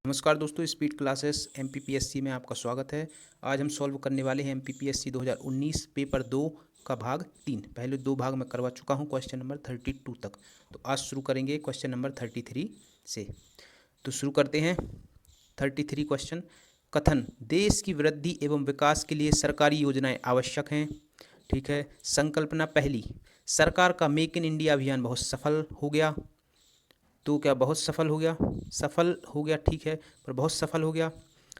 नमस्कार दोस्तों, speed classes MPPSC में आपका स्वागत है। आज हम सॉल्व करने वाले हैं एमपीपीएससी 2019 पेपर 2 का भाग 3। पहले 2 भाग में करवा चुका हूं क्वेश्चन नंबर 32 तक। तो आज शुरू करेंगे क्वेश्चन नंबर 33 से। तो शुरू करते हैं 33 क्वेश्चन। कथन: देश की वृद्धि एवं विकास के लिए सरकारी योजनाएं आवश्यक हैं। ठीक है। संकल्पना पहली: सरकार का मेक इन इंडिया अभियान बहुत सफल हो गया। तो क्या बहुत सफल हो गया? सफल हो गया, ठीक है, पर बहुत सफल हो गया।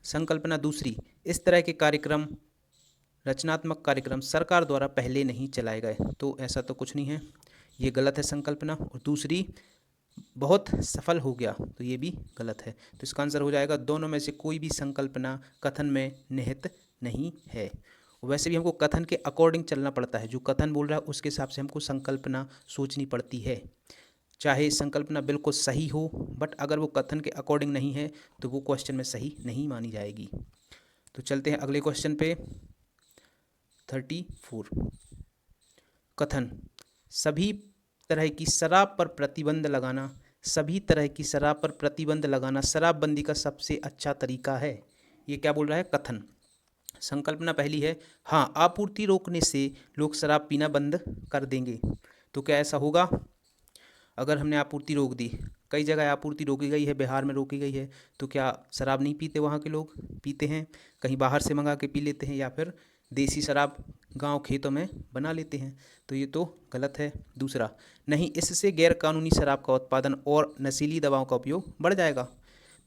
संकल्पना दूसरी: इस तरह के कार्यक्रम, रचनात्मक कार्यक्रम सरकार द्वारा पहले नहीं चलाए गए। तो ऐसा तो कुछ नहीं है, ये गलत है संकल्पना। और दूसरी बहुत सफल हो गया, तो ये भी गलत है। तो इसका आंसर हो जाएगा दोनों में से कोई भी संकल्पना कथन में निहित नहीं है। वैसे भी हमको कथन के अकॉर्डिंग चलना पड़ता है, जो कथन बोल रहा है उसके हिसाब से हमको संकल्पना सोचनी पड़ती है। चाहे संकल्पना बिल्कुल सही हो, बट अगर वो कथन के अकॉर्डिंग नहीं है तो वो क्वेश्चन में सही नहीं मानी जाएगी। तो चलते हैं अगले क्वेश्चन पे। 34 कथन: सभी तरह की शराब पर प्रतिबंध लगाना, सभी तरह की शराब पर प्रतिबंध लगाना शराबबंदी का सबसे अच्छा तरीका है। ये क्या बोल रहा है? कथन। संकल्पना पहली है, हाँ, आपूर्ति रोकने से लोग शराब पीना बंद कर देंगे। तो क्या ऐसा होगा? अगर हमने आपूर्ति रोक दी, कई जगह आपूर्ति रोकी गई है, बिहार में रोकी गई है, तो क्या शराब नहीं पीते? वहाँ के लोग पीते हैं, कहीं बाहर से मंगा के पी लेते हैं, या फिर देसी शराब गांव खेतों में बना लेते हैं। तो ये तो गलत है। दूसरा, नहीं, इससे गैर कानूनी शराब का उत्पादन और नशीली दवाओं का उपयोग बढ़ जाएगा।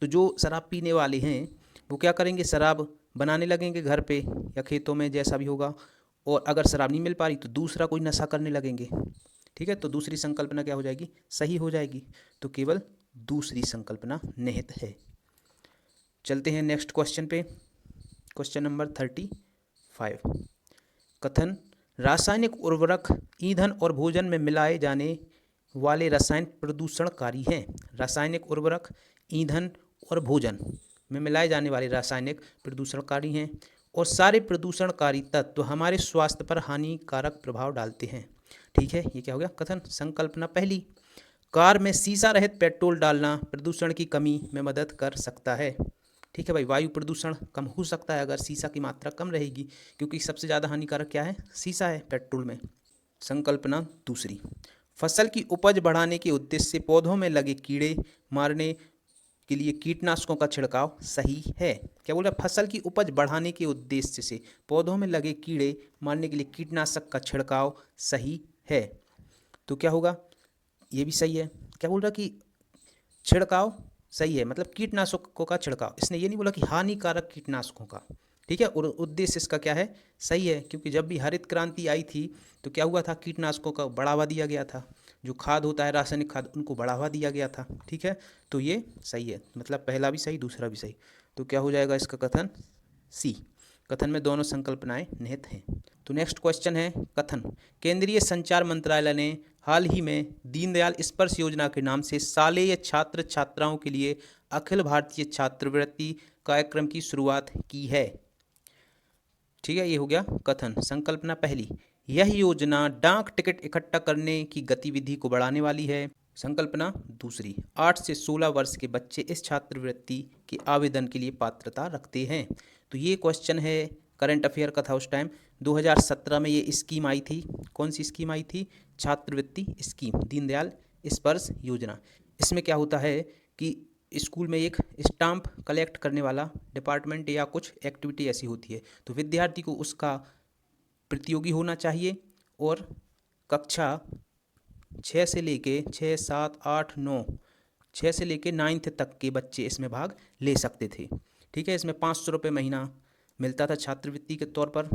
तो जो शराब पीने वाले हैं वो क्या करेंगे? शराब बनाने लगेंगे घर पे या खेतों में, जैसा भी होगा। और अगर शराब नहीं मिल पा रही तो दूसरा कोई नशा करने लगेंगे। ठीक है, तो दूसरी संकल्पना क्या हो जाएगी? सही हो जाएगी। तो केवल दूसरी संकल्पना निहित है। चलते हैं नेक्स्ट क्वेश्चन पे। क्वेश्चन नंबर 35 कथन: रासायनिक उर्वरक ईंधन और भोजन में मिलाए जाने वाले रसायन प्रदूषणकारी हैं। रासायनिक उर्वरक ईंधन और भोजन में मिलाए जाने वाले रासायनिक प्रदूषणकारी हैं, और सारे प्रदूषणकारी तत्व हमारे स्वास्थ्य पर हानिकारक प्रभाव डालते हैं। ठीक है, ये क्या हो गया? कथन। संकल्पना पहली: कार में शीशा रहित पेट्रोल डालना प्रदूषण की कमी में मदद कर सकता है। ठीक है भाई, वायु प्रदूषण कम हो सकता है अगर शीशा की मात्रा कम रहेगी, क्योंकि सबसे ज़्यादा हानिकारक क्या है? शीशा है पेट्रोल में। संकल्पना दूसरी: फसल की उपज बढ़ाने के उद्देश्य से पौधों में लगे कीड़े मारने के लिए कीटनाशकों का छिड़काव सही है। क्या बोल रहा है? फसल की उपज बढ़ाने के उद्देश्य से पौधों में लगे कीड़े मारने के लिए कीटनाशक का छिड़काव सही है। तो क्या होगा? ये भी सही है। क्या बोल रहा कि छिड़काव सही है, मतलब कीटनाशकों का छिड़काव। इसने ये नहीं बोला कि हानिकारक कीटनाशकों का। ठीक है, और उद्देश्य इसका क्या है? सही है, क्योंकि जब भी हरित क्रांति आई थी तो क्या हुआ था? कीटनाशकों का बढ़ावा दिया गया था। जो खाद होता है, रासायनिक खाद, उनको बढ़ावा दिया गया था। ठीक है, तो ये सही है, मतलब पहला भी सही, दूसरा भी सही। तो क्या हो जाएगा इसका कथन? सी। कथन में दोनों संकल्पनाएं निहित हैं। तो नेक्स्ट क्वेश्चन है कथन: केंद्रीय संचार मंत्रालय ने हाल ही में दीनदयाल स्पर्श योजना के नाम से शालेय छात्र छात्राओं के लिए अखिल भारतीय छात्रवृत्ति कार्यक्रम की शुरुआत की है। ठीक है, ये हो गया कथन। संकल्पना पहली: यह योजना डाक टिकट इकट्ठा करने की गतिविधि को बढ़ाने वाली है। संकल्पना दूसरी: 8 से 16 वर्ष के बच्चे इस छात्रवृत्ति के आवेदन के लिए पात्रता रखते हैं। तो ये क्वेश्चन है, करंट अफेयर का था उस टाइम। 2017 में ये स्कीम आई थी। कौन सी स्कीम आई थी? छात्रवृत्ति स्कीम, दीनदयाल स्पर्श योजना। इसमें क्या होता है कि स्कूल में एक स्टाम्प कलेक्ट करने वाला डिपार्टमेंट या कुछ एक्टिविटी ऐसी होती है, तो विद्यार्थी को उसका प्रतियोगी होना चाहिए। और कक्षा 6 से लेके 6, 7, 8, 9, 6 से लेके 9th तक के बच्चे इसमें भाग ले सकते थे। ठीक है, इसमें 500 रुपये महीना मिलता था छात्रवृत्ति के तौर पर।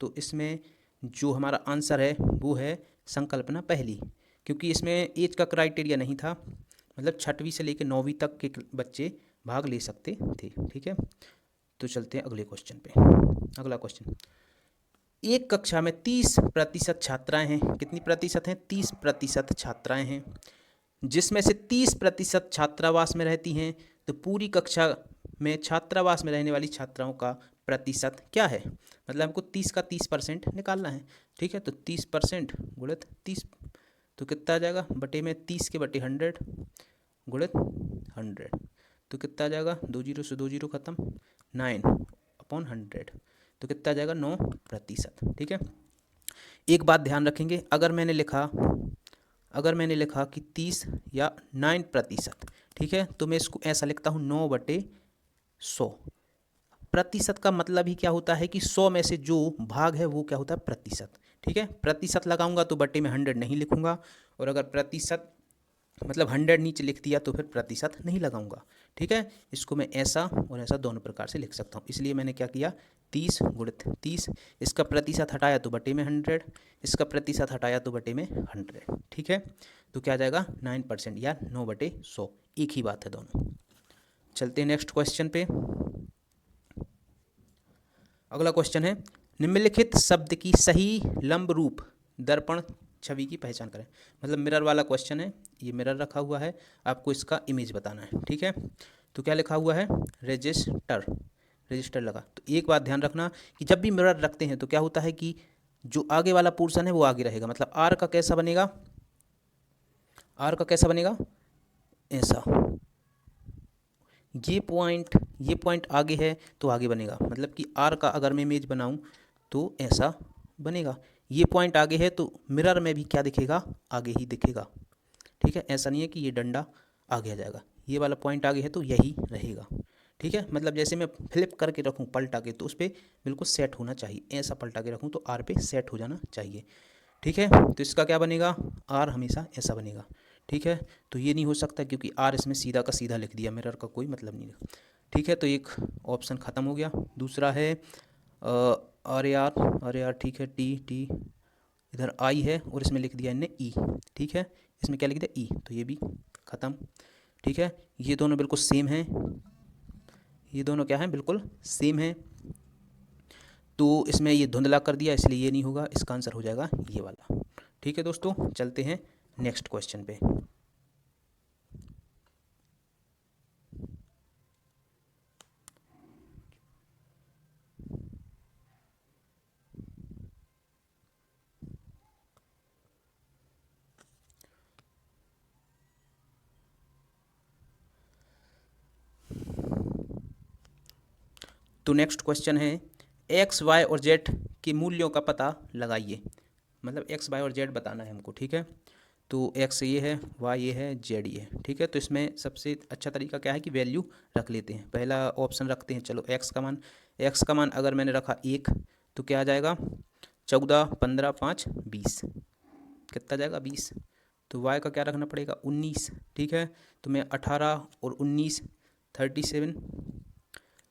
तो इसमें जो हमारा आंसर है वो है संकल्पना पहली, क्योंकि इसमें एज का क्राइटेरिया नहीं था, मतलब 6वीं से लेकर 9वीं तक के बच्चे भाग ले सकते थे। ठीक है, तो चलते हैं अगले क्वेश्चन पे। अगला क्वेश्चन: एक कक्षा में 30% छात्राएं हैं। कितनी प्रतिशत हैं? 30% छात्राएं हैं, जिसमें से 30% छात्रावास में रहती हैं। तो पूरी कक्षा में छात्रावास में रहने वाली छात्राओं का प्रतिशत क्या है? मतलब हमको 30 का 30% निकालना है। ठीक है, तो 30% गुणित 30, तो कितना आ जाएगा? बटे में 30 के बटे 100 गुणित 100। तो कितना आ जाएगा, 2 जीरो से 2 जीरो खत्म, 9/100, तो कितना आ जाएगा, 9%। ठीक है, एक बात ध्यान रखेंगे, अगर मैंने लिखा कि 30 या 9%, ठीक है, तो मैं इसको ऐसा लिखता हूँ 9/100। प्रतिशत का मतलब ही क्या होता है कि 100 में से जो भाग है वो क्या होता है, प्रतिशत। ठीक है, प्रतिशत लगाऊंगा तो बटे में 100 नहीं लिखूंगा, और अगर प्रतिशत मतलब 100 नीचे लिख दिया तो फिर प्रतिशत नहीं लगाऊंगा। ठीक है, इसको मैं ऐसा और ऐसा दोनों प्रकार से लिख सकता हूँ, इसलिए मैंने क्या किया, 30 गुणित 30, इसका प्रतिशत हटाया तो बटे में 100, इसका प्रतिशत हटाया तो बटे में 100। ठीक है, तो क्या आ जाएगा, 9% या 9/100, एक ही बात है दोनों। चलते हैं नेक्स्ट क्वेश्चन पे। अगला क्वेश्चन है, निम्नलिखित शब्द की सही लंब रूप दर्पण छवि की पहचान करें। मतलब मिरर वाला क्वेश्चन है, ये मिरर रखा हुआ है, आपको इसका इमेज बताना है। ठीक है, तो क्या लिखा हुआ है, रजिस्टर लगा। तो एक बात ध्यान रखना कि जब भी मिरर रखते हैं तो क्या होता है कि जो आगे वाला पोर्शन है वो आगे रहेगा। मतलब आर का कैसा बनेगा, ऐसा, ये पॉइंट आगे है तो आगे बनेगा। मतलब कि आर का अगर मैं इमेज बनाऊं तो ऐसा बनेगा, ये पॉइंट आगे है तो मिरर में भी क्या दिखेगा, आगे ही दिखेगा। ठीक है, ऐसा नहीं है कि ये डंडा आगे आ जाएगा, ये वाला पॉइंट आगे है तो यही रहेगा। ठीक है, मतलब जैसे मैं फ्लिप करके रखूं पलटा के तो उस पर बिल्कुल सेट होना चाहिए, ऐसा पलटा के रखूं तो आर पे सेट हो जाना चाहिए। ठीक है, तो इसका क्या बनेगा, आर हमेशा ऐसा बनेगा। ठीक है, तो ये नहीं हो सकता क्योंकि आर इसमें सीधा का सीधा लिख दिया, मिरर का कोई मतलब नहीं है। ठीक है, तो एक ऑप्शन ख़त्म हो गया। दूसरा है आर, ठीक है, टी इधर आई है और इसमें लिख दिया इनने ई। ठीक है, इसमें क्या लिख दिया, ई, तो ये भी ख़त्म। ठीक है, ये दोनों बिल्कुल सेम हैं, ये दोनों क्या हैं, बिल्कुल सेम हैं, तो इसमें ये धुंधला कर दिया इसलिए ये नहीं होगा, इसका आंसर हो जाएगा ये वाला। ठीक है दोस्तों, चलते हैं नेक्स्ट क्वेश्चन पे। तो नेक्स्ट क्वेश्चन है, एक्स वाई और जेड के मूल्यों का पता लगाइए। मतलब एक्स वाई और जेड बताना है हमको। ठीक है, तो एक्स ये है, वाई ये है, जेड ये है। ठीक है, तो इसमें सबसे अच्छा तरीका क्या है कि वैल्यू रख लेते हैं। पहला ऑप्शन रखते हैं, चलो एक्स का मान अगर मैंने रखा 1 तो क्या आ जाएगा, 14, 15, 5, 20, कितना जाएगा, 20। तो वाई का क्या रखना पड़ेगा, 19। ठीक है, तो मैं 18 और 19, 37,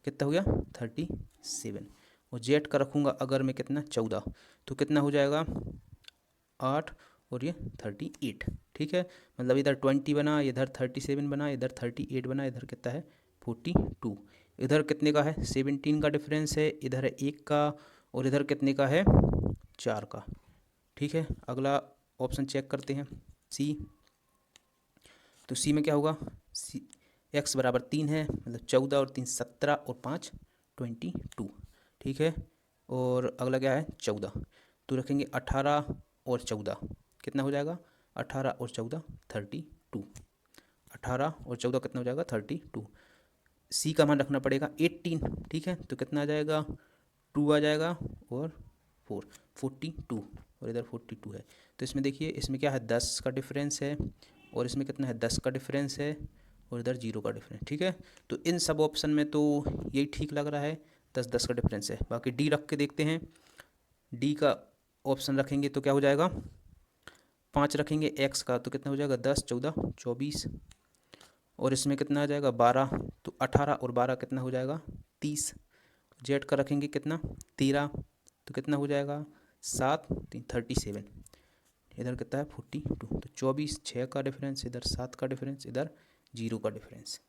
कितना हो गया, 37। और जेड का रखूँगा अगर मैं कितना, 14, तो कितना हो जाएगा, 8 और ये 38। ठीक है, मतलब इधर 20 बना, इधर 37 बना, इधर 38 बना, इधर कितना है, 42। इधर कितने का है, 17 का डिफरेंस है, इधर है 1 का, और इधर कितने का है, 4 का। ठीक है, अगला ऑप्शन चेक करते हैं, सी। तो सी में क्या होगा, सी एक्स बराबर 3 है, मतलब 14 और 3 17 और 5 22। ठीक है, और अगला क्या है, 14, तो रखेंगे 18 और 14, कितना हो जाएगा, 18 और 14 32, 18 और 14 कितना हो जाएगा, 32। सी का मान रखना पड़ेगा 18। ठीक है, तो कितना आ जाएगा, 2 आ जाएगा, और 42, और इधर 42 है। तो इसमें देखिए, इसमें क्या है, 10 का डिफरेंस है, और इसमें कितना है, 10 का डिफरेंस है, और इधर 0 का डिफरेंस। ठीक है, तो इन सब ऑप्शन में तो यही ठीक लग रहा है, 10-10 का डिफरेंस है। बाकी डी रख के देखते हैं, डी का ऑप्शन रखेंगे तो क्या हो जाएगा, 5 रखेंगे एक्स का तो कितना हो जाएगा, 10, 14, 24, और इसमें कितना आ जाएगा, 12, तो 18 और 12 कितना हो जाएगा, 30। जेड का रखेंगे कितना, 13, तो कितना हो जाएगा, 7, 37, इधर कितना है, 42, तो 24, 6 का डिफरेंस, इधर 7 का डिफरेंस, इधर 0 का डिफरेंस।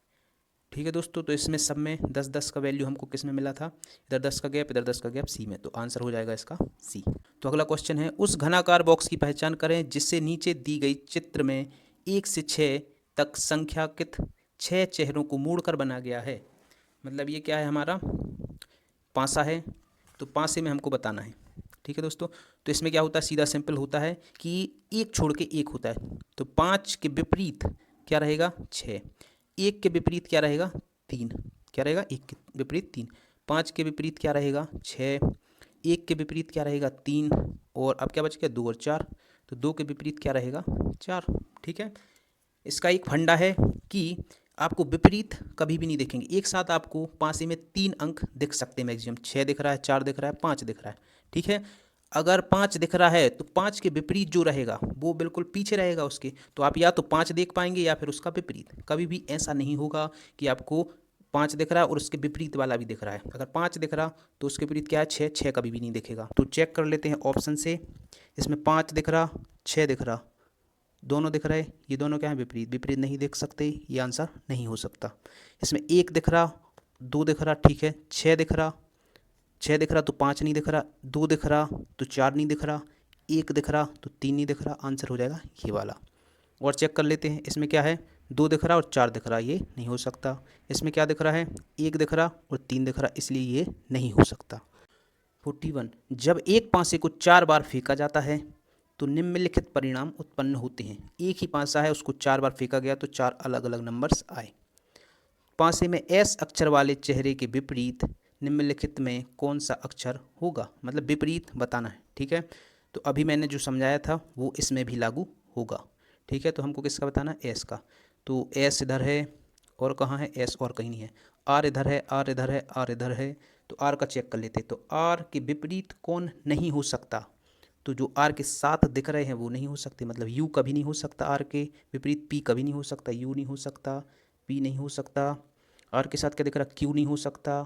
ठीक है दोस्तों, तो इसमें सब में 10-10 का वैल्यू हमको किस में मिला था, इधर 10 का गैप, इधर 10 का गैप, सी में, तो आंसर हो जाएगा इसका सी। तो अगला क्वेश्चन है, उस घनाकार बॉक्स की पहचान करें जिससे नीचे दी गई चित्र में 1 से 6 तक संख्याकित 6 चेहरों को मोड़कर बना गया है। मतलब ये क्या है, हमारा पासा है, तो पासे में हमको बताना है। ठीक है दोस्तों, तो इसमें क्या होता है, सीधा सिंपल होता है कि एक छोड़ के एक होता है, तो 5 के विपरीत क्या रहेगा, 6। 1 के विपरीत क्या रहेगा? 3। क्या रहेगा? 1 के विपरीत 3। 5 के विपरीत क्या रहेगा? 6। 1 के विपरीत क्या रहेगा? 3। और अब क्या बच गया? 2 और 4। तो 2 के विपरीत क्या रहेगा? 4। ठीक है। इसका एक फंडा है कि आपको विपरीत कभी भी नहीं देखेंगे। एक साथ आपको पासे में 3 अंक दिख सकते हैं मैक्सिमम। 6 दिख रहा है, 4 दिख रहा है, 5 दिख रहा है। ठीक है। अगर 5 दिख रहा है तो 5 के विपरीत जो रहेगा वो बिल्कुल पीछे रहेगा उसके। तो आप या तो 5 देख पाएंगे या फिर उसका विपरीत। कभी भी ऐसा नहीं होगा कि आपको 5 दिख रहा है और उसके विपरीत वाला भी दिख रहा है। अगर 5 दिख रहा तो उसके विपरीत क्या है? 6। 6 कभी भी नहीं दिखेगा। तो चेक कर लेते हैं ऑप्शन से। इसमें 5 दिख रहा, 6 दिख रहा, दोनों दिख रहे, ये दोनों क्या है? विपरीत। विपरीत नहीं देख सकते, ये आंसर नहीं हो सकता। इसमें 1 दिख रहा, 2 दिख रहा, ठीक है, 6 दिख रहा, 6 दिख रहा तो 5 नहीं दिख रहा, 2 दिख रहा तो 4 नहीं दिख रहा, 1 दिख रहा तो 3 नहीं दिख रहा। आंसर हो जाएगा ये वाला। और चेक कर लेते हैं, इसमें क्या है? 2 दिख रहा और 4 दिख रहा, ये नहीं हो सकता। इसमें क्या दिख रहा है? 1 दिख रहा और 3 दिख रहा, इसलिए ये नहीं हो सकता। 41, जब एक पासे को 4 बार फेंका जाता है तो निम्नलिखित परिणाम उत्पन्न होते हैं। एक ही पासा है, उसको 4 बार फेंका गया तो 4 अलग अलग नंबर्स आए। पासे में एस अक्षर वाले चेहरे के विपरीत निम्नलिखित में कौन सा अक्षर होगा? मतलब विपरीत बताना है। ठीक है। तो अभी मैंने जो समझाया था वो इसमें भी लागू होगा। ठीक है। तो हमको किसका बताना है? एस का। तो एस इधर है और कहाँ है? एस और कहीं नहीं है। आर इधर है, आर इधर है, आर इधर है। तो आर का चेक कर लेते। तो आर के विपरीत कौन नहीं हो सकता? तो जो आर के साथ दिख रहे हैं वो नहीं हो सकते। मतलब यू कभी नहीं हो सकता आर के विपरीत, पी कभी नहीं हो सकता, यू नहीं हो सकता, पी नहीं हो सकता। आर के साथ क्या दिख रहा? क्यू नहीं हो सकता।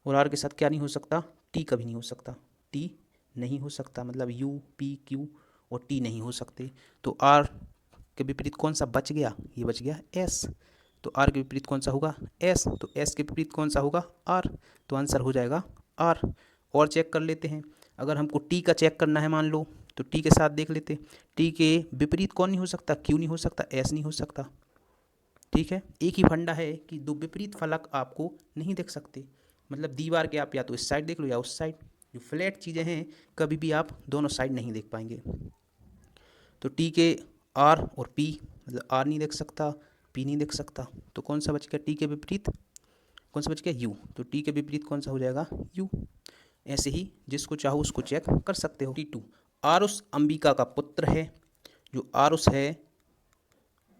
और आर के साथ क्या नहीं हो सकता? टी कभी नहीं हो सकता। टी नहीं हो सकता, मतलब यू, पी, क्यू और टी नहीं हो सकते। तो आर के विपरीत कौन सा बच गया? ये बच गया एस। तो आर के विपरीत कौन सा होगा? एस। तो एस के विपरीत कौन सा होगा? आर। तो आंसर हो जाएगा आर। और चेक कर लेते हैं, अगर हमको टी का चेक करना है मान लो, तो टी के साथ देख लेते। टी के विपरीत कौन नहीं हो सकता? क्यू नहीं हो सकता, एस नहीं हो सकता। ठीक है। एक ही फंडा है कि दो विपरीत फलक आपको नहीं देख सकते। मतलब दीवार के आप या तो इस साइड देख लो या उस साइड। जो फ्लैट चीज़ें हैं कभी भी आप दोनों साइड नहीं देख पाएंगे। तो टी के आर और पी, मतलब आर नहीं देख सकता, पी नहीं देख सकता। तो कौन सा बच गया टी के विपरीत? कौन सा बच गया? यू। तो टी के विपरीत कौन सा हो जाएगा? यू। ऐसे ही जिसको चाहो उसको चेक कर सकते हो। T2, आरुष अंबिका का पुत्र है। जो आरुष है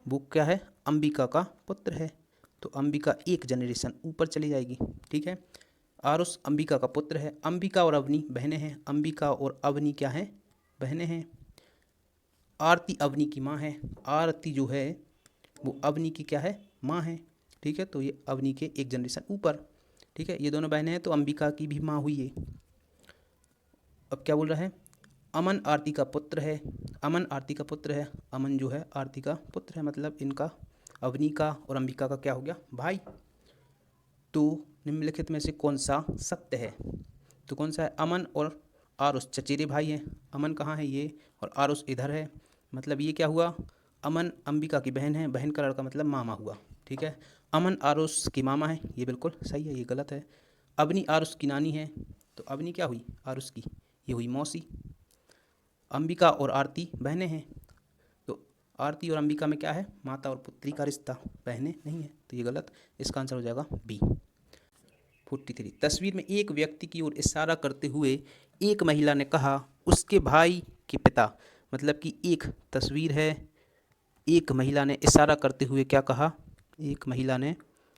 वो क्या है? अंबिका का पुत्र है। तो अंबिका एक जनरेशन ऊपर चली जाएगी। ठीक है। आरुष अंबिका का पुत्र है। अंबिका और अवनी बहनें हैं। अंबिका और अवनी क्या हैं? बहनें हैं। आरती अवनी की माँ है। आरती जो है वो अवनी की क्या है? माँ है। ठीक है। तो ये अवनी के एक जनरेशन ऊपर। ठीक है। ये दोनों बहनें हैं तो अंबिका की भी माँ हुई है। अब क्या बोल रहा है? अमन आरती का पुत्र है। अमन आरती का पुत्र है। अमन जो है आरती का पुत्र है, मतलब इनका अवनी का और अंबिका का क्या हो गया? भाई। तो निम्नलिखित में से कौन सा सत्य है? तो कौन सा है? अमन और आरुष चचेरे भाई हैं। अमन कहाँ है? ये। और आरुष इधर है। मतलब ये क्या हुआ? अमन अंबिका की बहन है। बहन का लड़का मतलब मामा हुआ। ठीक है। अमन आरुष की मामा है, ये बिल्कुल सही है, ये गलत है। अवनी आरुष की नानी है। तो अवनी क्या हुई? आरुष की, ये हुई मौसी। अंबिका और आरती बहनें हैं। तो आरती और अंबिका में क्या है? माता और पुत्री का रिश्ता, बहनें नहीं है। तो ये गलत। इसका आंसर हो जाएगा बी। 43, तस्वीर में एक व्यक्ति की ओर इशारा करते हुए एक महिला ने कहा, उसके भाई के पिता। मतलब कि एक तस्वीर है, एक महिला ने इशारा करते हुए क्या कहा? एक महिला ने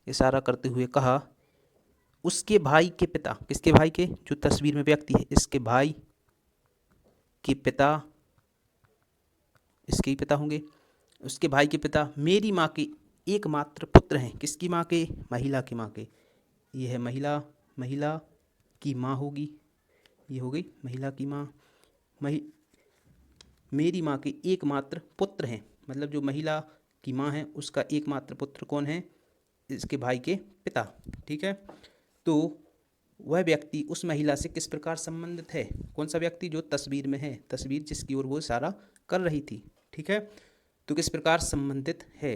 इशारा करते हुए कहा, उसके भाई के पिता। किसके भाई के? जो तस्वीर में व्यक्ति है, इसके भाई के पिता, इसके ही पिता होंगे। उसके भाई के पिता मेरी माँ के एकमात्र पुत्र हैं। किसकी माँ के? महिला की माँ के। ये है महिला, महिला की माँ होगी, ये हो गई महिला की माँ। मेरी माँ के एकमात्र पुत्र हैं, मतलब जो महिला की माँ है उसका एकमात्र पुत्र कौन है? इसके भाई के पिता। ठीक है। तो वह व्यक्ति उस महिला से किस प्रकार संबंधित है? कौन सा व्यक्ति? जो तस्वीर में है, तस्वीर जिसकी ओर वो इशारा कर रही थी। ठीक है। तो किस प्रकार संबंधित है?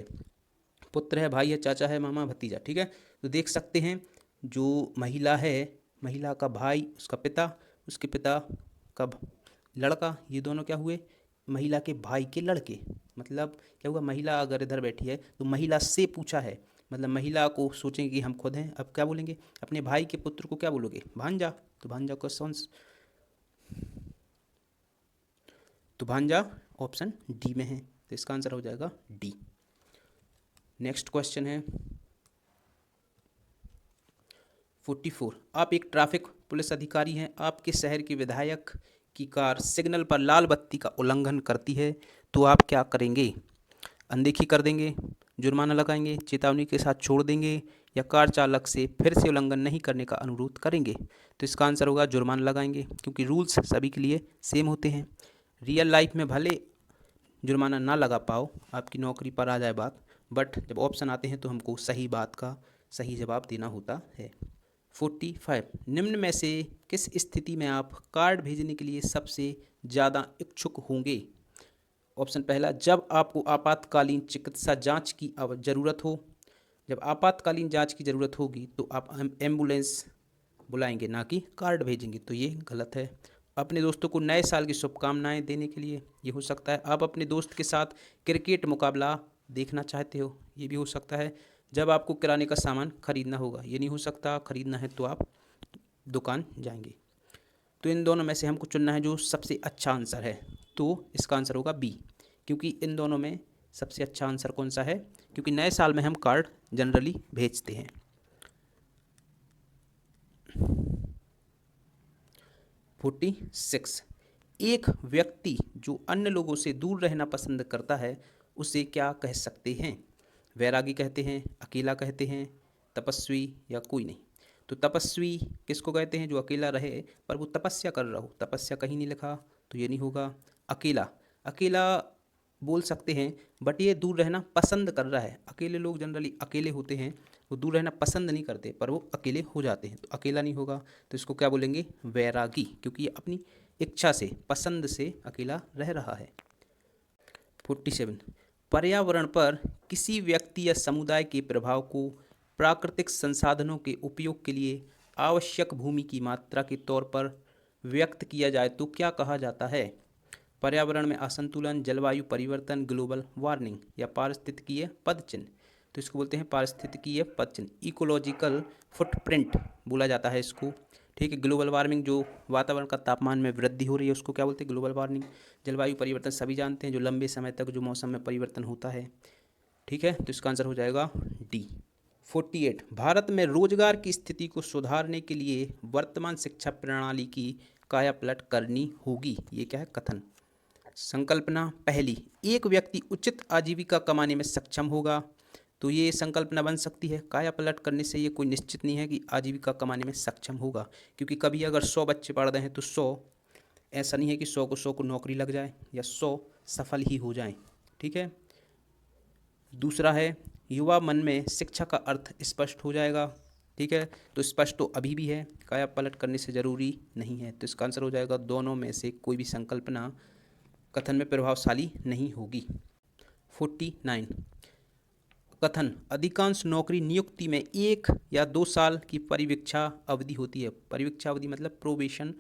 पुत्र है, भाई है, चाचा है, मामा, भतीजा। ठीक है। तो देख सकते हैं जो महिला है, महिला का भाई, उसका पिता, उसके पिता का लड़का, ये दोनों क्या हुए? महिला के भाई के लड़के। मतलब क्या हुआ, महिला अगर इधर बैठी है तो महिला से पूछा है, मतलब महिला को सोचेंगे कि हम खुद हैं। अब क्या बोलेंगे, अपने भाई के पुत्र को क्या बोलोगे, भांजा। तो भांजा का सॉन्स, तो भांजा ऑप्शन डी में है, तो इसका आंसर हो जाएगा डी। नेक्स्ट क्वेश्चन है 44। आप एक ट्रैफिक पुलिस अधिकारी हैं, आपके शहर के विधायक की कार सिग्नल पर लाल बत्ती का उल्लंघन करती है, तो आप क्या करेंगे? अनदेखी कर देंगे, जुर्माना लगाएंगे, चेतावनी के साथ छोड़ देंगे, या कार चालक से फिर से उल्लंघन नहीं करने का अनुरोध करेंगे? तो इसका आंसर होगा जुर्माना लगाएंगे, क्योंकि रूल्स सभी के लिए सेम होते हैं। रियल लाइफ में भले जुर्माना ना लगा पाओ, आपकी नौकरी पर आ जाए बात, बट जब ऑप्शन आते हैं तो हमको सही बात का सही जवाब देना होता है। 45। निम्न में से किस स्थिति में आप कार्ड भेजने के लिए सबसे ज़्यादा इच्छुक होंगे? ऑप्शन पहला, जब आपको आपातकालीन चिकित्सा जांच की ज़रूरत हो। जब आपातकालीन जांच की ज़रूरत होगी तो आप एम्बुलेंस बुलाएंगे, ना कि कार्ड भेजेंगे, तो ये गलत है। अपने दोस्तों को नए साल की शुभकामनाएं देने के लिए, ये हो सकता है। आप अपने दोस्त के साथ क्रिकेट मुकाबला देखना चाहते हो, ये भी हो सकता है। जब आपको किराने का सामान खरीदना होगा, ये नहीं हो सकता। खरीदना है तो आप दुकान जाएंगे। तो इन दोनों में से हमको चुनना है जो सबसे अच्छा आंसर है, तो इसका आंसर होगा बी, क्योंकि इन दोनों में सबसे अच्छा आंसर कौन सा है, क्योंकि नए साल में हम कार्ड जनरली भेजते हैं। 46। एक व्यक्ति जो अन्य लोगों से दूर रहना पसंद करता है उसे क्या कह सकते हैं? वैरागी कहते हैं, अकेला कहते हैं, तपस्वी, या कोई नहीं। तो तपस्वी किसको कहते हैं? जो अकेला रहे पर वो तपस्या कर रहा हो। तपस्या कहीं नहीं लिखा, तो ये नहीं होगा। अकेला, अकेला बोल सकते हैं, बट ये दूर रहना पसंद कर रहा है। अकेले लोग जनरली अकेले होते हैं, वो दूर रहना पसंद नहीं करते, पर वो अकेले हो जाते हैं, तो अकेला नहीं होगा। तो इसको क्या बोलेंगे? वैरागी, क्योंकि ये अपनी इच्छा से, पसंद से अकेला रह रहा है। 47। पर्यावरण पर किसी व्यक्ति या समुदाय के प्रभाव को प्राकृतिक संसाधनों के उपयोग के लिए आवश्यक भूमि की मात्रा के तौर पर व्यक्त किया जाए तो क्या कहा जाता है? पर्यावरण में असंतुलन, जलवायु परिवर्तन, ग्लोबल वार्मिंग, या पारिस्थितिकीय पदचिन्ह। तो इसको बोलते हैं पारिस्थितिकीय पदचिन्ह, इकोलॉजिकल फुटप्रिंट बोला जाता है इसको। ठीक है, ग्लोबल वार्मिंग जो वातावरण का तापमान में वृद्धि हो रही है उसको क्या बोलते हैं? Global warming. जलवायु परिवर्तन सभी जानते हैं, जो लंबे समय तक जो मौसम में परिवर्तन होता है। ठीक है, तो इसका आंसर हो जाएगा डी। 48। भारत में रोजगार की स्थिति को सुधारने के लिए वर्तमान शिक्षा प्रणाली की कायापलट करनी होगी। ये क्या है? कथन। संकल्पना पहली, एक व्यक्ति उचित आजीविका कमाने में सक्षम होगा। तो ये संकल्पना बन सकती है। कायापलट करने से ये कोई निश्चित नहीं है कि आजीविका कमाने में सक्षम होगा, क्योंकि कभी अगर 100 बच्चे पढ़ रहे हैं तो 100, ऐसा नहीं है कि 100 को नौकरी लग जाए या 100 सफल ही हो जाएं। ठीक है। दूसरा है, युवा मन में शिक्षा का अर्थ स्पष्ट हो जाएगा। ठीक है, तो स्पष्ट तो अभी भी है, कायापलट करने से ज़रूरी नहीं है। तो इसका आंसर हो जाएगा दोनों में से कोई भी संकल्पना कथन में प्रभावशाली नहीं होगी। 49। कथन, अधिकांश नौकरी नियुक्ति में 1 या 2 साल की परिवीक्षा अवधि होती है। परिवीक्षा अवधि मतलब प्रोबेशन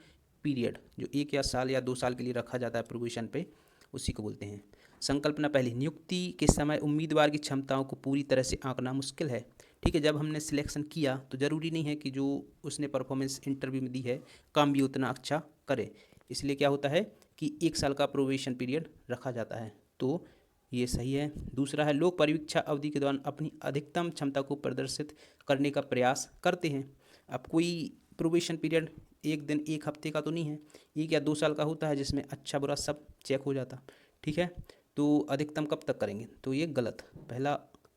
पीरियड, जो 1 या साल या 2 साल के लिए रखा जाता है प्रोबेशन पे, उसी को बोलते हैं। संकल्पना पहली, नियुक्ति के समय उम्मीदवार की क्षमताओं को पूरी तरह से आंकना मुश्किल है। ठीक है, जब हमने सिलेक्शन किया तो ज़रूरी नहीं है कि जो उसने परफॉर्मेंस इंटरव्यू में दी है काम भी उतना अच्छा करे, इसलिए क्या होता है कि 1 साल का प्रोबेशन पीरियड रखा जाता है, तो ये सही है। दूसरा है, लोग परीक्षा अवधि के दौरान अपनी अधिकतम क्षमता को प्रदर्शित करने का प्रयास करते हैं। अब कोई प्रोबेशन पीरियड 1 दिन 1 हफ्ते का तो नहीं है, 1 या 2 साल का होता है, जिसमें अच्छा बुरा सब चेक हो जाता। ठीक है, तो अधिकतम कब तक करेंगे? तो ये गलत, पहला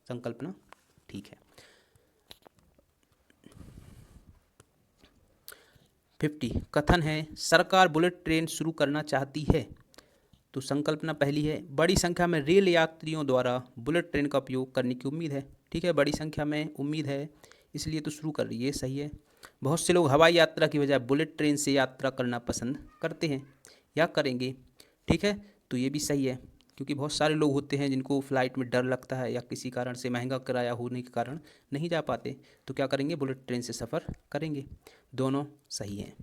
संकल्पना ठीक है। 50। कथन है, सरकार बुलेट ट्रेन शुरू करना चाहती है। तो संकल्पना पहली है, बड़ी संख्या में रेल यात्रियों द्वारा बुलेट ट्रेन का उपयोग करने की उम्मीद है। ठीक है, बड़ी संख्या में उम्मीद है इसलिए तो शुरू कर रही है, सही है। बहुत से लोग हवाई यात्रा की बजाय बुलेट ट्रेन से यात्रा करना पसंद करते हैं या करेंगे। ठीक है, तो ये भी सही है, क्योंकि बहुत सारे लोग होते हैं जिनको फ़्लाइट में डर लगता है या किसी कारण से महंगा किराया होने के कारण नहीं जा पाते, तो क्या करेंगे? बुलेट ट्रेन से सफ़र करेंगे। दोनों सही हैं।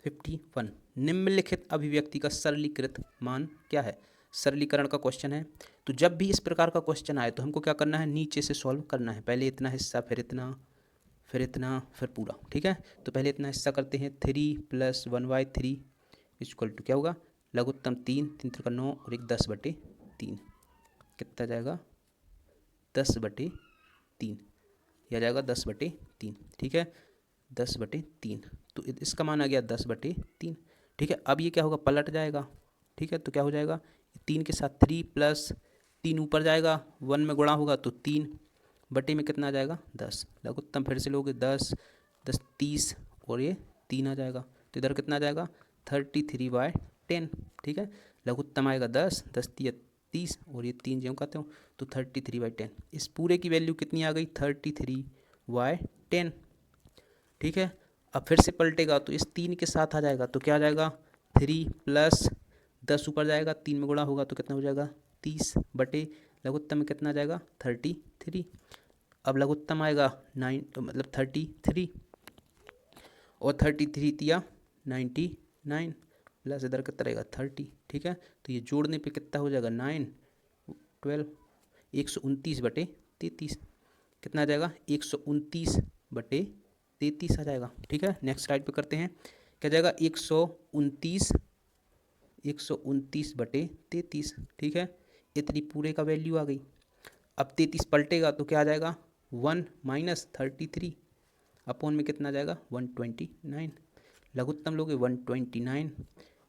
51। निम्नलिखित अभिव्यक्ति का सरलीकृत मान क्या है। सरलीकरण का क्वेश्चन है। तो जब भी इस प्रकार का क्वेश्चन आए तो हमको क्या करना है, नीचे से सॉल्व करना है। पहले इतना हिस्सा, फिर इतना, फिर इतना, फिर पूरा। ठीक है, तो पहले इतना हिस्सा करते हैं। 3 + 1/3 इक्वल टू क्या होगा, लघुत्तम 3, 3 × 9 और 1 10/3। कितना जाएगा, 10/3। यह जाएगा 10/3। ठीक है, 10/3। तो इसका मान आ गया 10/3। ठीक है, अब ये क्या होगा, पलट जाएगा। ठीक है, तो क्या हो जाएगा, 3 के साथ 3 + 3 ऊपर जाएगा, 1 में गुणा होगा तो 3 बटे में कितना आ जाएगा, 10। लघुत्तम फिर से लोगे 10, 10 30 और ये 3 आ जाएगा। तो इधर कितना आ जाएगा, 33/10। ठीक है, लघुत्तम आएगा 10, 10 × 30 और ये 3 ज्यों कहते हो तो 33/10। इस पूरे की वैल्यू कितनी आ गई, 33/10। ठीक है, अब फिर से पलटेगा तो इस 3 के साथ आ जाएगा तो क्या आ जाएगा, 3 + 10 ऊपर जाएगा, 3 में गुणा होगा तो कितना हो जाएगा, 30 बटे लघुत्तम में कितना आ जाएगा, 33। अब लघुत्तम आएगा 9 मतलब 33 और 33 × 99 प्लस इधर कितना रहेगा 30। ठीक है, तो ये जोड़ने पे कितना हो जाएगा, 9 12 129/33 कितना आ जाएगा, 129/33 आ जाएगा। ठीक है, नेक्स्ट स्लाइड पे करते हैं। क्या जाएगा, 129/33। ठीक है, इतनी पूरे का वैल्यू आ गई। अब 33 पलटेगा तो क्या आ जाएगा, 1 - 33 अपॉन में कितना आ जाएगा, 129। लघुत्तम लोगे 129,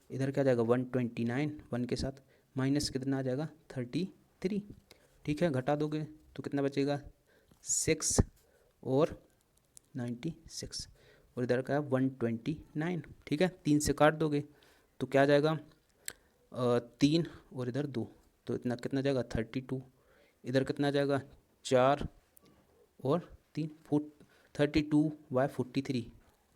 इधर क्या जाएगा 129, 1 के साथ माइनस कितना आ जाएगा 33। ठीक है, घटा दोगे तो कितना बचेगा 6 और 96 और इधर का 129। ठीक है, 3 से काट दोगे तो क्या आ जाएगा 3 और इधर 2 तो इतना कितना जाएगा 32। इधर कितना जाएगा 4 और 3 32/43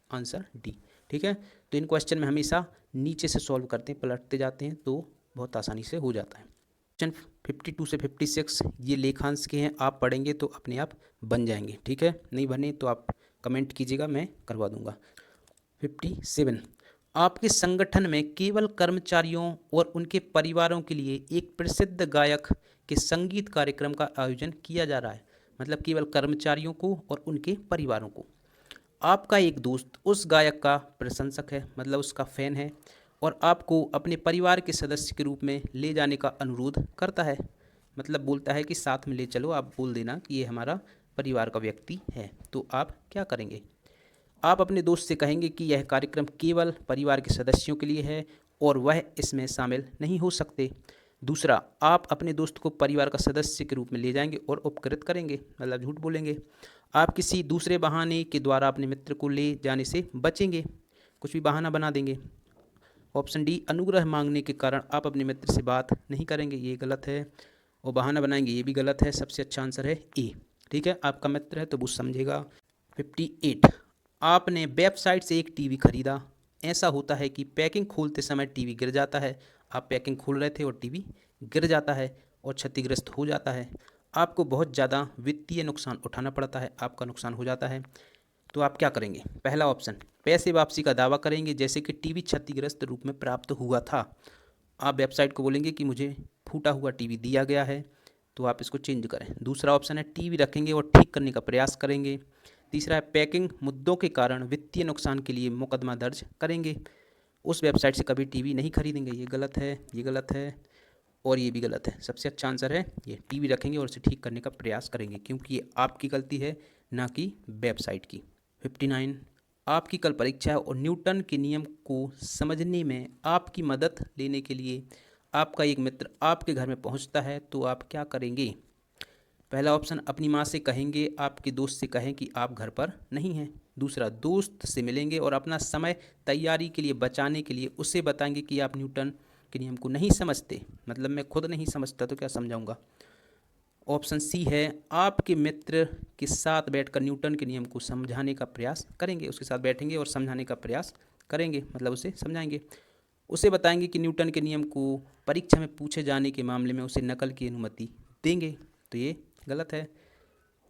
आंसर डी। ठीक है, तो इन क्वेश्चन में हमेशा नीचे से सॉल्व करते हैं, पलटते जाते हैं तो बहुत आसानी से हो जाता है। क्वेश्चन 52 से 56 ये लेखांश के हैं, आप पढ़ेंगे तो अपने आप बन जाएंगे। ठीक है, नहीं बने तो आप कमेंट कीजिएगा, मैं करवा दूंगा। 57 आपके संगठन में केवल कर्मचारियों और उनके परिवारों के लिए एक प्रसिद्ध गायक के संगीत कार्यक्रम का आयोजन किया जा रहा है। मतलब केवल कर्मचारियों को और उनके परिवारों को। आपका एक दोस्त उस गायक का प्रशंसक है, मतलब उसका फ़ैन है, और आपको अपने परिवार के सदस्य के रूप में ले जाने का अनुरोध करता है। मतलब बोलता है कि साथ में ले चलो, आप बोल देना कि ये हमारा परिवार का व्यक्ति है। तो आप क्या करेंगे, आप अपने दोस्त से कहेंगे कि यह कार्यक्रम केवल परिवार के सदस्यों के लिए है और वह इसमें शामिल नहीं हो सकते। दूसरा, आप अपने दोस्त को परिवार का सदस्य के रूप में ले जाएंगे और उपकृत करेंगे, मतलब झूठ बोलेंगे। आप किसी दूसरे बहाने के द्वारा अपने मित्र को ले जाने से बचेंगे, कुछ भी बहाना बना देंगे। ऑप्शन डी, अनुग्रह मांगने के कारण आप अपने मित्र से बात नहीं करेंगे, ये गलत है। और बहाना बनाएंगे, ये भी गलत है। सबसे अच्छा आंसर है ए। ठीक है, आपका मित्र है तो वो समझेगा। 58 आपने वेबसाइट से एक टीवी खरीदा। ऐसा होता है कि पैकिंग खोलते समय टीवी गिर जाता है। आप पैकिंग खोल रहे थे और टीवी गिर जाता है और क्षतिग्रस्त हो जाता है। आपको बहुत ज़्यादा वित्तीय नुकसान उठाना पड़ता है, आपका नुकसान हो जाता है। तो आप क्या करेंगे, पहला ऑप्शन, पैसे वापसी का दावा करेंगे, जैसे कि टीवी क्षतिग्रस्त रूप में प्राप्त हुआ था। आप वेबसाइट को बोलेंगे कि मुझे फूटा हुआ टीवी दिया गया है तो आप इसको चेंज करें। दूसरा ऑप्शन है टीवी रखेंगे और ठीक करने का प्रयास करेंगे। तीसरा है पैकिंग मुद्दों के कारण वित्तीय नुकसान के लिए मुकदमा दर्ज करेंगे। उस वेबसाइट से कभी टीवी नहीं खरीदेंगे, ये गलत है, ये गलत है और ये भी गलत है। सबसे अच्छा आंसर है ये, टीवी रखेंगे और उसे ठीक करने का प्रयास करेंगे, क्योंकि ये आपकी गलती है ना कि वेबसाइट की। 59 आपकी कल परीक्षा है और न्यूटन के नियम को समझने में आपकी मदद लेने के लिए आपका एक मित्र आपके घर में पहुंचता है, तो आप क्या करेंगे। पहला ऑप्शन, अपनी माँ से कहेंगे, आपके दोस्त से कहें कि आप घर पर नहीं हैं। दूसरा, दोस्त से मिलेंगे और अपना समय तैयारी के लिए बचाने के लिए उसे बताएंगे कि आप न्यूटन के नियम को नहीं समझते, मतलब मैं खुद नहीं समझता तो क्या समझाऊंगा। ऑप्शन सी है, आपके मित्र के साथ बैठकर न्यूटन के नियम को समझाने का प्रयास करेंगे, उसके साथ बैठेंगे और समझाने का प्रयास करेंगे, मतलब उसे समझाएंगे। उसे बताएंगे कि न्यूटन के नियम को परीक्षा में पूछे जाने के मामले में उसे नकल की अनुमति देंगे, तो ये गलत है।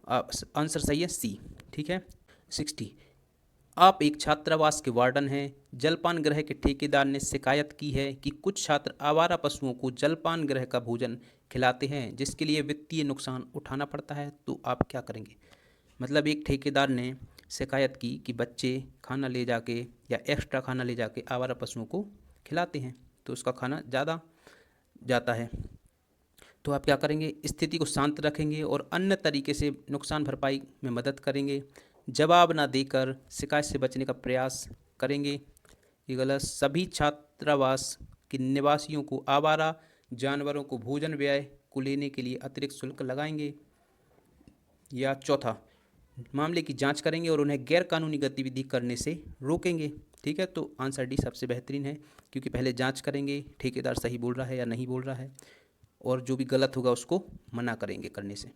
आंसर सही है सी। ठीक है। 60 आप एक छात्रावास के वार्डन हैं। जलपान गृह के ठेकेदार ने शिकायत की है कि कुछ छात्र आवारा पशुओं को जलपान गृह का भोजन खिलाते हैं, जिसके लिए वित्तीय नुकसान उठाना पड़ता है। तो आप क्या करेंगे? मतलब एक ठेकेदार ने शिकायत की कि बच्चे खाना ले जाके या एक्स्ट्रा खाना ले जाके आवारा पशुओं को खिलाते हैं, तो उसका खाना ज़्यादा जाता है। तो आप क्या करेंगे? स्थिति को शांत रखेंगे और अन्य तरीके से नुकसान भरपाई में मदद करेंगे। जवाब ना देकर शिकायत से बचने का प्रयास करेंगे। ये गलत। सभी छात्रावास के निवासियों को आवारा जानवरों को भोजन व्यय को लेने के लिए अतिरिक्त शुल्क लगाएंगे। या चौथा, मामले की जांच करेंगे और उन्हें गैर कानूनी गतिविधि करने से रोकेंगे। ठीक है, तो आंसर डी सबसे बेहतरीन है, क्योंकि पहले जांच करेंगे ठेकेदार सही बोल रहा है या नहीं बोल रहा है, और जो भी गलत होगा उसको मना करेंगे करने से।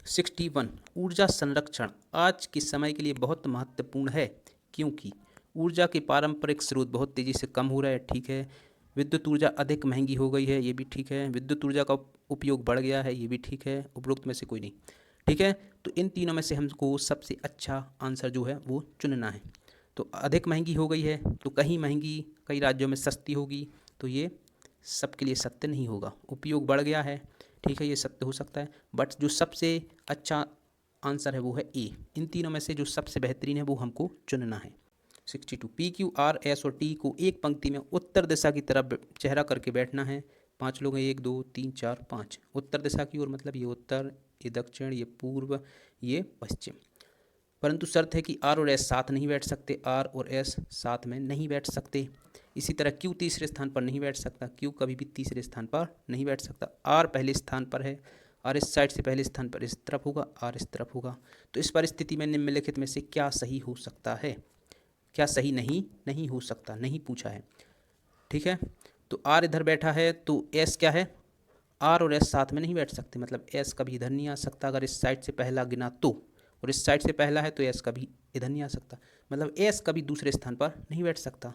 61, ऊर्जा संरक्षण आज के समय के लिए बहुत महत्वपूर्ण है, क्योंकि ऊर्जा के पारंपरिक स्रोत बहुत तेज़ी से कम हो रहा है। ठीक है। विद्युत ऊर्जा अधिक महंगी हो गई है, ये भी ठीक है। विद्युत ऊर्जा का उपयोग बढ़ गया है, ये भी ठीक है। उपरोक्त में से कोई नहीं। ठीक है, तो इन तीनों में से हमको सबसे अच्छा आंसर जो है वो चुनना है। तो अधिक महंगी हो गई है, तो कहीं महंगी, कई राज्यों में सस्ती होगी, तो ये सबके लिए सत्य नहीं होगा। उपयोग बढ़ गया है, ठीक है, ये सत्य हो सकता है, बट जो सबसे अच्छा आंसर है वो है ए। इन तीनों में से जो सबसे बेहतरीन है वो हमको चुनना है। 62, पी क्यू आर एस और टी को एक पंक्ति में उत्तर दिशा की तरफ चेहरा करके बैठना है। 5 लोग हैं, 1 2 3 4 5। उत्तर दिशा की ओर, मतलब ये उत्तर, ये दक्षिण, ये पूर्व, ये पश्चिम। परंतु शर्त है कि आर और एस साथ नहीं बैठ सकते, आर और एस साथ में नहीं बैठ सकते। इसी तरह क्यू तीसरे स्थान पर नहीं बैठ सकता, क्यू कभी भी तीसरे स्थान पर नहीं बैठ सकता। आर पहले स्थान पर है, आर इस साइड से पहले स्थान पर इस तरफ होगा, आर इस तरफ होगा। तो इस परिस्थिति में निम्नलिखित में से क्या सही हो सकता है? क्या सही नहीं हो सकता, नहीं पूछा है। ठीक है, तो आर इधर बैठा है, तो एस क्या है? आर और एस साथ में नहीं बैठ सकते, मतलब एस कभी इधर नहीं आ सकता अगर इस साइड से पहला गिना तो, और इस साइड से पहला है तो एस कभी इधर नहीं आ सकता, मतलब एस कभी दूसरे स्थान पर नहीं बैठ सकता।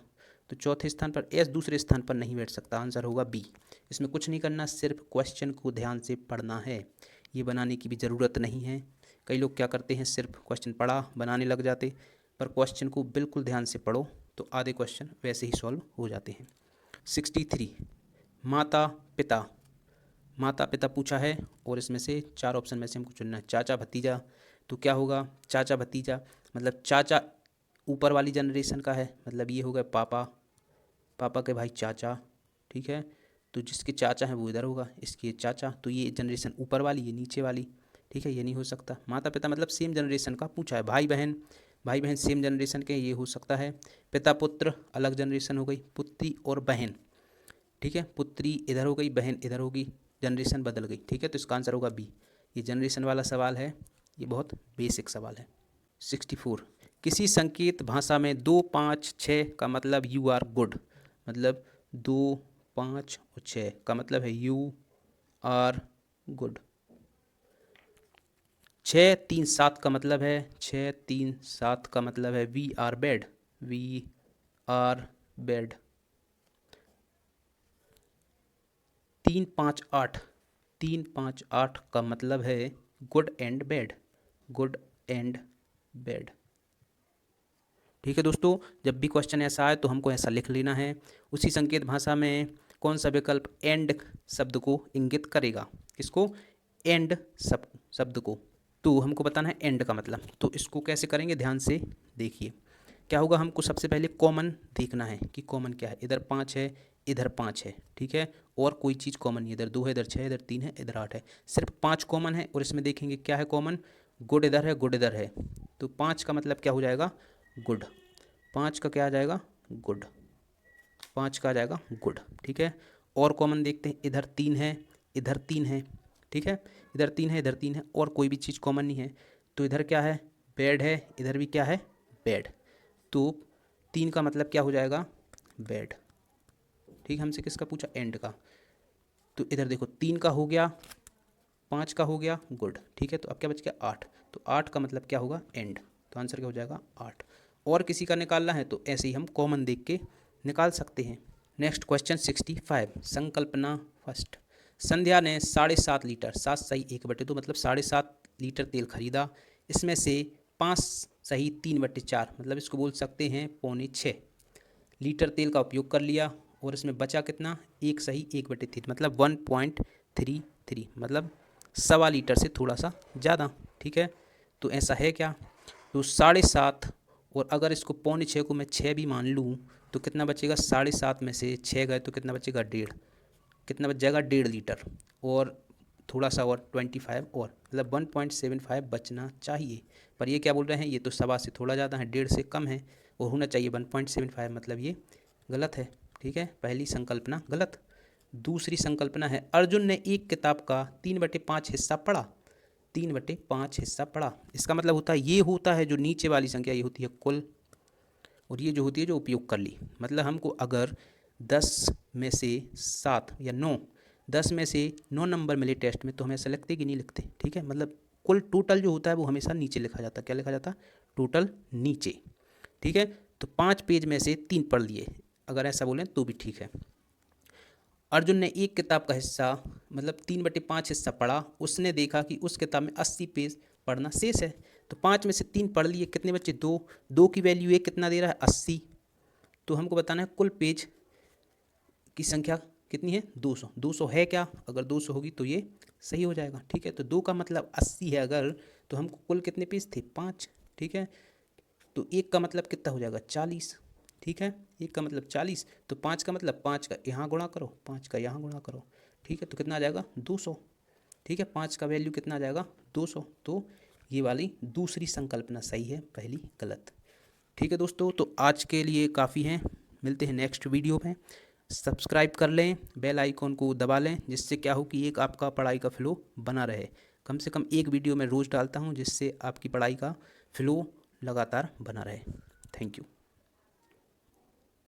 तो चौथे स्थान पर एस दूसरे स्थान पर नहीं बैठ सकता, आंसर होगा बी। इसमें कुछ नहीं करना, सिर्फ क्वेश्चन को ध्यान से पढ़ना है, ये बनाने की भी ज़रूरत नहीं है। कई लोग क्या करते हैं, सिर्फ क्वेश्चन पढ़ा बनाने लग जाते, पर क्वेश्चन को बिल्कुल ध्यान से पढ़ो तो आधे क्वेश्चन वैसे ही सॉल्व हो जाते हैं। 63, माता पिता, माता पिता पूछा है और इसमें से 4 ऑप्शन में से हमको चुनना है। चाचा भतीजा, तो क्या होगा? चाचा भतीजा मतलब चाचा ऊपर वाली जनरेशन का है, मतलब ये हो गया पापा, पापा के भाई चाचा। ठीक है, तो जिसके चाचा हैं वो इधर होगा, इसके चाचा, तो ये जनरेशन ऊपर वाली, ये नीचे वाली। ठीक है, ये नहीं हो सकता। माता पिता मतलब सेम जनरेशन का पूछा है। भाई बहन, भाई बहन सेम जनरेशन के, ये हो सकता है। पिता पुत्र अलग जनरेशन हो गई, पुत्री और बहन। ठीक है, पुत्री इधर हो गई, बहन इधर होगी, जनरेशन बदल गई। ठीक है, तो इसका आंसर होगा बी। ये जनरेशन वाला सवाल है, ये बहुत बेसिक सवाल है। 64, किसी संकेत भाषा में 2 5 6 का मतलब यू आर गुड, मतलब 2 5 और 6 का मतलब है यू आर गुड। 6 3 7 का मतलब है, 6 3 7 का मतलब है we are bad, we are bad. 3 5 8, 3 5 8 का मतलब है good and bad, good and bad. ठीक है दोस्तों, जब भी क्वेश्चन ऐसा आए तो हमको ऐसा लिख लेना है। उसी संकेत भाषा में कौन सा विकल्प एंड शब्द को इंगित करेगा? किसको? एंड शब्द को। तो हमको बताना है एंड का मतलब, तो इसको कैसे करेंगे, ध्यान से देखिए। क्या होगा, हमको सबसे पहले कॉमन देखना है कि कॉमन क्या है। इधर 5 है, इधर 5 है, ठीक है, और कोई चीज़ कॉमन नहीं, इधर 2 है, इधर 6 है, इधर 3 है, इधर 8 है, सिर्फ 5 कॉमन है। और इसमें देखेंगे क्या है कॉमन, गुड इधर है, गुड इधर है, तो 5 का मतलब क्या हो जाएगा, गुड। 5 का क्या आ जाएगा, गुड। 5 का आ जाएगा गुड। ठीक है, और कॉमन देखते हैं, इधर 3 है, इधर 3 है, ठीक है, इधर 3 है, इधर 3 है, और कोई भी चीज़ कॉमन नहीं है, तो इधर क्या है, बैड है, इधर भी क्या है, बैड। तो 3 का मतलब क्या हो जाएगा, बैड। ठीक है, हमसे किसका पूछा, एंड का। तो इधर देखो 3 का हो गया, 5 का हो गया, गुड। ठीक है, तो अब क्या बच गया, 8। तो 8 का मतलब क्या होगा, एंड। तो आंसर क्या हो जाएगा, 8। और किसी का निकालना है तो ऐसे ही हम कॉमन देख के निकाल सकते हैं। नेक्स्ट क्वेश्चन 65, संकल्पना फर्स्ट। संध्या ने 7.5 लीटर, 7 सही 1/2 मतलब 7.5 लीटर तेल खरीदा। इसमें से 5 सही 3/4, मतलब इसको बोल सकते हैं 5.25 लीटर तेल का उपयोग कर लिया, और इसमें बचा कितना, 1 सही 1/3, मतलब 1.33, मतलब 1.25 लीटर से थोड़ा सा ज़्यादा। ठीक है, तो ऐसा है क्या, तो 7.5, और अगर इसको 5.25 को मैं 6 भी मान लूँ तो कितना बचेगा, 7.5 में से 6 गए तो कितना बचेगा, 1.5, कितना बच जाएगा, 1.5 लीटर, और थोड़ा सा और 25 और, मतलब 1.75 बचना चाहिए। पर ये क्या बोल रहे हैं, ये तो 1.25 से थोड़ा ज़्यादा है, 1.5 से कम है, और होना चाहिए 1.75, मतलब ये गलत है। ठीक है, पहली संकल्पना गलत। दूसरी संकल्पना है, अर्जुन ने एक किताब का 3/5 हिस्सा पढ़ा, 3/5 हिस्सा पढ़ा, इसका मतलब होता है, ये होता है जो नीचे वाली संख्या, ये होती है कुल, और ये जो होती है जो उपयोग कर ली। मतलब हमको अगर 10 में से 7 या 9, 10 में से 9 नंबर मिले टेस्ट में, तो हम ऐसा लिखते कि नहीं लिखते। ठीक है, मतलब कुल टोटल जो होता है वो हमेशा नीचे लिखा जाता है। क्या लिखा जाता है, टोटल नीचे। ठीक है, तो 5 पेज में से 3 पढ़ लिए, अगर ऐसा बोलें तो भी ठीक है। अर्जुन ने एक किताब का हिस्सा, मतलब 3/5 हिस्सा पढ़ा, उसने देखा कि उस किताब में 80 पेज पढ़ना शेष है, तो 5 में से 3 पढ़ लिए, कितने बच्चे, 2, 2 की वैल्यू एक कितना दे रहा है, 80, तो हमको बताना है कुल पेज की संख्या कितनी है, 200। 200 है क्या, अगर 200 होगी तो ये सही हो जाएगा। ठीक है, तो 2 का मतलब 80 है अगर, तो हमको कुल कितने पेज थे, 5। ठीक है, तो 1 का मतलब कितना हो जाएगा, 40। ठीक है, 1 का मतलब 40, तो 5 का मतलब 5 का यहाँ गुणा करो, 5 का यहाँ गुणा करो। ठीक है, तो कितना आ जाएगा, 200। ठीक है, 5 का वैल्यू कितना आ जाएगा, 200। तो ये वाली दूसरी संकल्पना सही है, पहली गलत। ठीक है दोस्तों, तो आज के लिए काफ़ी है, मिलते हैं नेक्स्ट वीडियो में। सब्सक्राइब कर लें, बेल आइकॉन को दबा लें, जिससे क्या हो कि एक आपका पढ़ाई का फ्लो बना रहे। कम से कम एक वीडियो मैं रोज़ डालता हूँ, जिससे आपकी पढ़ाई का फ्लो लगातार बना रहे। Thank you.